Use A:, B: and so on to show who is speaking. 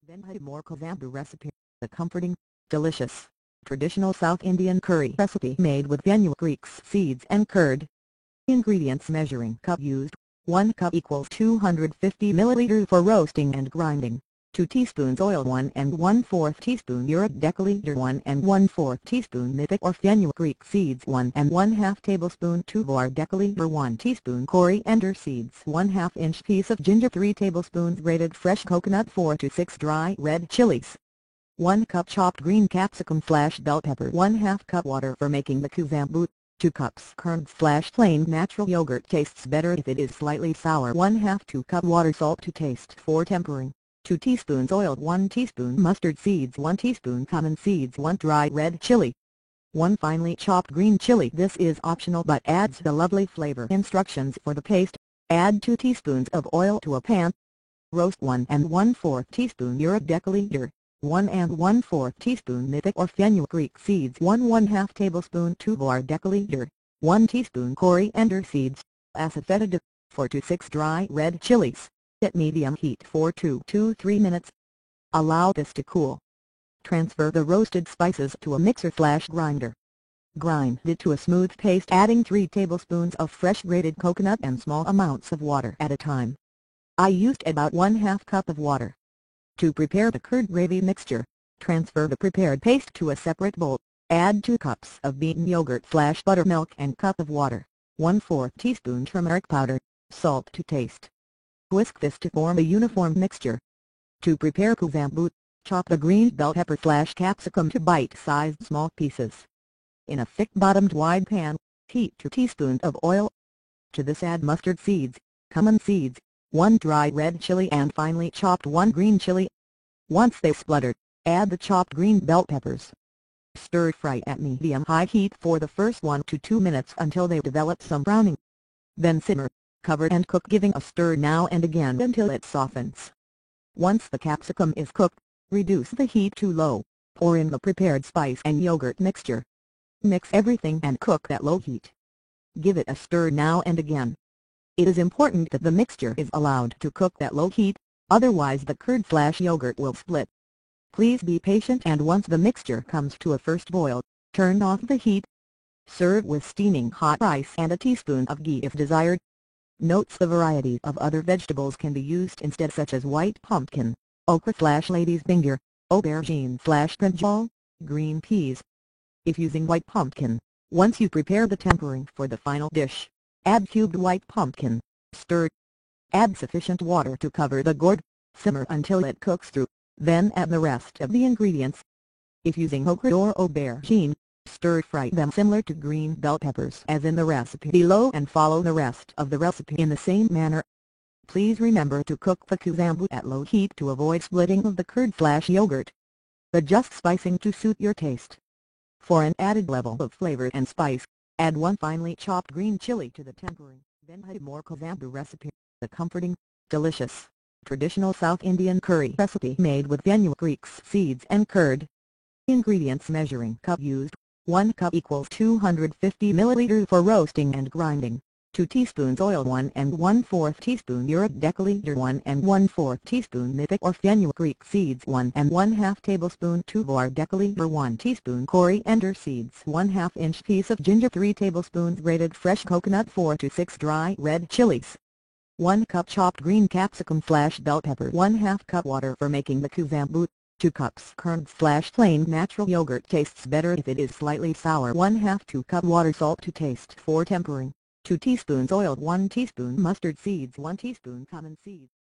A: Then more Kovambu recipe, the comforting, delicious, traditional South Indian curry recipe made with fenugreek seeds and curd. Ingredients: measuring cup used, 1 cup equals 250 milliliters for roasting and grinding, 2 teaspoons oil, 1 and 1/4 teaspoon urate deciliter, 1 and 1/4 teaspoon mythic or fenugreek seeds, 1 and 1/2 tablespoon tuvar deciliter, 1 teaspoon coriander seeds, 1/2 inch piece of ginger, 3 tablespoons grated fresh coconut, 4 to 6 dry red chilies, 1 cup chopped green capsicum / bell pepper, 1/2 cup water for making the Kovambu, 2 cups curd / plain natural yogurt, tastes better if it is slightly sour, 1/2 2 cup water, salt to taste for tempering, 2 teaspoons oil, 1 teaspoon mustard seeds, 1 teaspoon cumin seeds, 1 dry red chili, 1 finely chopped green chili. This is optional but adds the lovely flavor. Instructions for the paste: add 2 teaspoons of oil to a pan. Roast 1 and 1/4 teaspoon urate deciliter, 1 and 1/4 teaspoon mythic or fenugreek seeds, 1/2 tablespoon tuvar deciliter, 1 teaspoon coriander seeds, asafoetida, 4 to 6 dry red chilies. At medium heat for 2 to 3 minutes. Allow this to cool. Transfer the roasted spices to a mixer / grinder. Grind it to a smooth paste, adding 3 tablespoons of fresh grated coconut and small amounts of water at a time. I used about 1/2 cup of water. To prepare the curd gravy mixture, transfer the prepared paste to a separate bowl. Add 2 cups of beaten yogurt / buttermilk and cup of water, 1/4 teaspoon turmeric powder, salt to taste. Whisk this to form a uniform mixture. To prepare Kovambu, chop the green bell pepper / capsicum to bite-sized small pieces. In a thick-bottomed wide pan, heat 2 teaspoons of oil. To this add mustard seeds, cumin seeds, 1 dry red chili and finely chopped 1 green chili. Once they splutter, add the chopped green bell peppers. Stir fry at medium-high heat for the first 1 to 2 minutes until they develop some browning. Then simmer, cover and cook, giving a stir now and again until it softens. Once the capsicum is cooked, reduce the heat to low, pour in the prepared spice and yogurt mixture. Mix everything and cook at low heat. Give it a stir now and again. It is important that the mixture is allowed to cook at low heat, otherwise the curd / yogurt will split. Please be patient, and once the mixture comes to a first boil, turn off the heat. Serve with steaming hot rice and a teaspoon of ghee if desired. Notes: the variety of other vegetables can be used instead, such as white pumpkin, okra / lady's finger, aubergine / brinjal, green peas. If using white pumpkin, once you prepare the tempering for the final dish, add cubed white pumpkin, stir. Add sufficient water to cover the gourd, simmer until it cooks through, then add the rest of the ingredients. If using okra or aubergine, stir-fry them similar to green bell peppers as in the recipe below and follow the rest of the recipe in the same manner. Please remember to cook the Kovambu at low heat to avoid splitting of the curd / yogurt. Adjust spicing to suit your taste. For an added level of flavor and spice, add 1 finely chopped green chili to the tempering. Then more Kovambu recipe, the comforting, delicious, traditional South Indian curry recipe made with fenugreek seeds and curd. Ingredients: measuring cup used, 1 cup equals 250 milliliters for roasting and grinding, 2 teaspoons oil, 1 and 1/4 teaspoon urate deciliter, 1 and 1/4 teaspoon mythic or fenugreek seeds, 1 and 1/2 tablespoon tuvar deciliter, 1 teaspoon coriander seeds, 1/2 inch piece of ginger, 3 tablespoons grated fresh coconut, 4 to 6 dry red chilies, 1 cup chopped green capsicum / bell pepper, 1/2 cup water for making the Kovambu, 2 cups curd / plain natural yogurt, tastes better if it is slightly sour, 1/2 2 cup water, salt to taste for tempering, 2 teaspoons oil, 1 teaspoon mustard seeds, 1 teaspoon cumin seeds.